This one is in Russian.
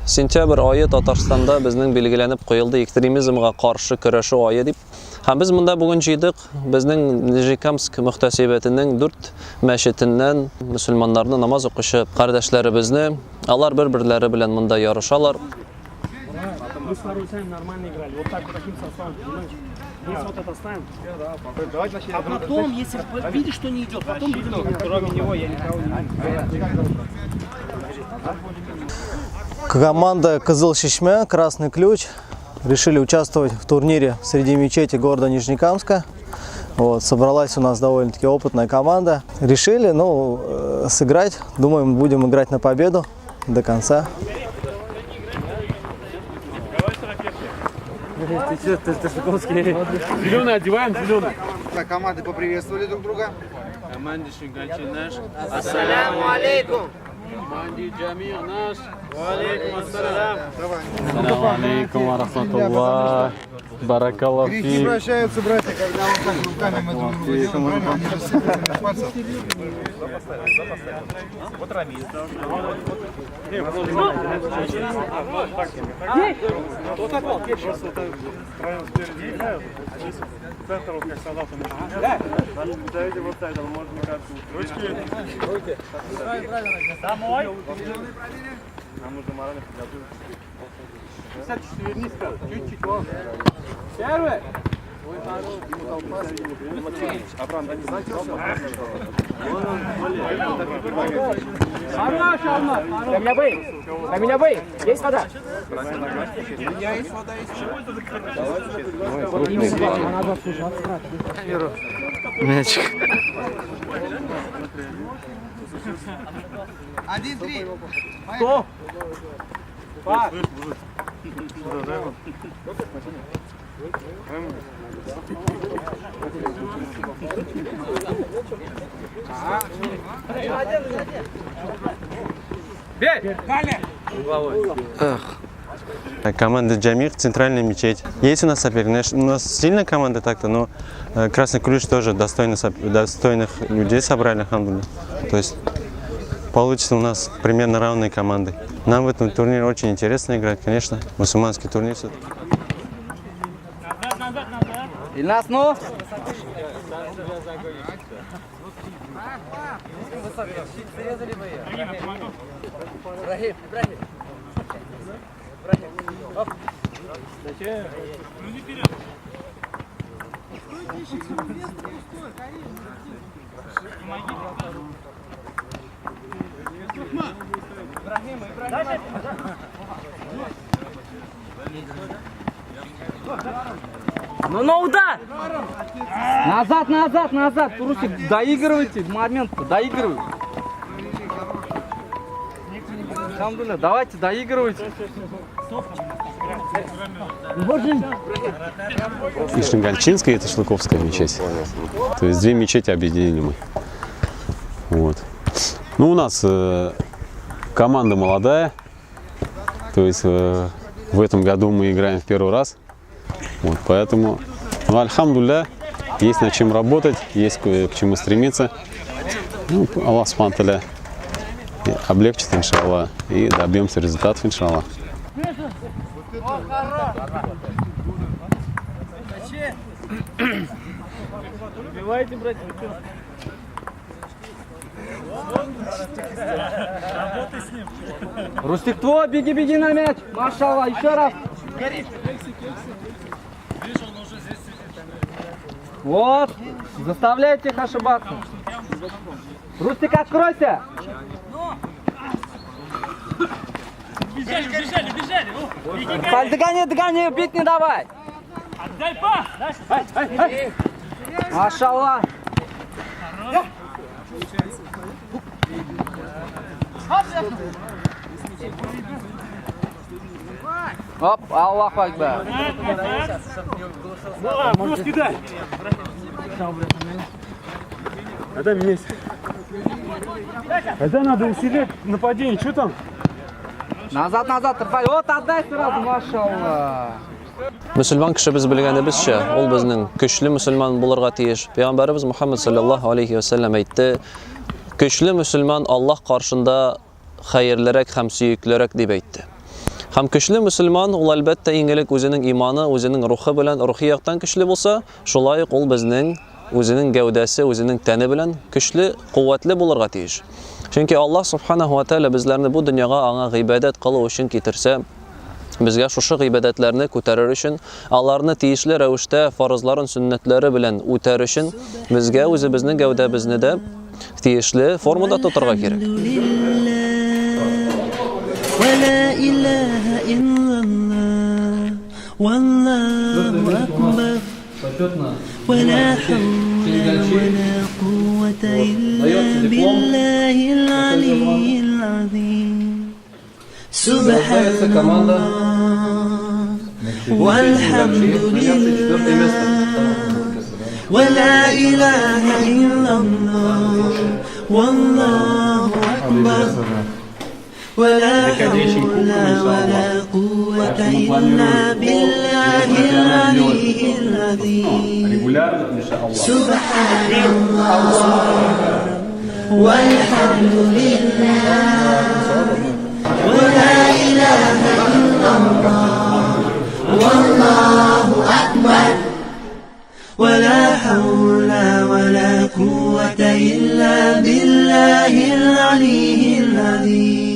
Сентябрь айы Татарстанда безнең билгеләнеп куелды экстремизмга каршы көрәшү айы дип. Һәм без монда бүген җыйдык. Безнең Нижекамск мөхтәсибәтенең 4 мәчетеннән мөселманнарны намаз укучы кардәшләребезне, алар бер-бирләре белән монда ярышалар. Мы с Нарусяем нормально играли. Вот так вот таким составом, понимаешь? Если вот это оставим. А потом, если видишь, что не идет, потом будем играть. Кроме него я никого не вижу. Команда Кызыл Шишмя, Красный Ключ, решили участвовать в турнире среди мечетей города Нижнекамска. Вот, собралась у нас довольно-таки опытная команда. Решили, сыграть. Думаем, будем играть на победу до конца. Зеленый одеваем, зеленый. Команды поприветствовали друг друга. Команде Шингачи наш. Ассаляму алейкум. Команде Джамир наш. Алейкум ассалям. Ассаламу алейкум ва рахматуллах. Баракаллах Грехи фи. прощаются, братья, когда вот так руками мы друг друга делаем, правильно? Они же все на пальцах. Центр, как солдаты. Давайте вот так, можно мне кажется. Руки. Домой. Нам нужно морально подготовиться. 54 вернись, чуть-чуть. Первый. Хорош, Алмаз! На меня бей! Есть вода? Есть вода, Мячик. 1-3. Кто? Команда Джамир, центральная мечеть. Есть у нас соперник. У нас сильная команда так-то, но Красный Ключ тоже достойных людей собрали, алхамдулилля. То есть получится у нас примерно равные команды. Нам в этом турнире очень интересно играть, конечно. Мусульманский турнир все-таки. И нас, ну? Ну удар! Назад! Русик, доигрывайте, момент, доигрывай. Алхамдулилля, давайте, доигрывайте. И Шингальчинская, это Шлыковская мечеть. То есть две мечети объединили мы. Вот. Ну, у нас команда молодая. То есть в этом году мы играем в первый раз. Вот, поэтому, альхамдулилля, есть над чем работать, есть к чему стремиться. Ну, Аллах субхану ва тааля облегчит, иншаллах, и добьемся результатов, иншаллах. Убивайте, братья. Работай с ним. Рустик, твой, беги на мяч. Машаллах, еще раз. Вот, заставляйте их ошибаться. Рустик, откройся. Бежали. Догони, бить не давай. Отдай пас. Машаллах. Оп, Аллаху акбар. Брось, кидай. Отдай мне. Это надо усилить нападение. Что там? Назад, Рфай. Вот, отдай сразу, машаллах. Мөселман кеше без белгәнебезчә, ул безнең көчле мөселман булырга тиеш. Пәйгамбәрбез Мухаммад саллаллаһу алейхи ва саллям әйтте: "Көчле мөселман Аллаһ каршында хәерлерәк һәм сөеклерәк" дип әйтте. Һәм көчле мөселман ул әлбәттә иң элек үзенең иманы, үзенең рухы белән, рухи яктан көчле булса, шулай ук ул безнең үзенең гәүдәсе, үзенең тәне белән көчле, куәтле булырга тиеш. Чөнки Аллаһ Субханаһу ва Тәала безләрне бу дөньяга аңа гыйбадәт кылу өчен китерсә, безгә шушы гыйбадәтләрне күтәрер өчен, аларны тиешле рәвештә фарызларын, сөннәтләре белән үтәр өчен безгә үзебезнең гәүдәбезне дә тиешле формада тотарга кирәк. ولا إله إلا الله والله أكبر ولا حول ولا قوة إلا بالله العلي العظيم سبحان الله والحمد لله ولا إله إلا الله والله أكبر ولا حول ولا قوة إلا بالله العلي العظيم سبحان الله والحمد لله ولا إله إلا الله والله أكبر ولا حول ولا قوة إلا بالله العلي العظيم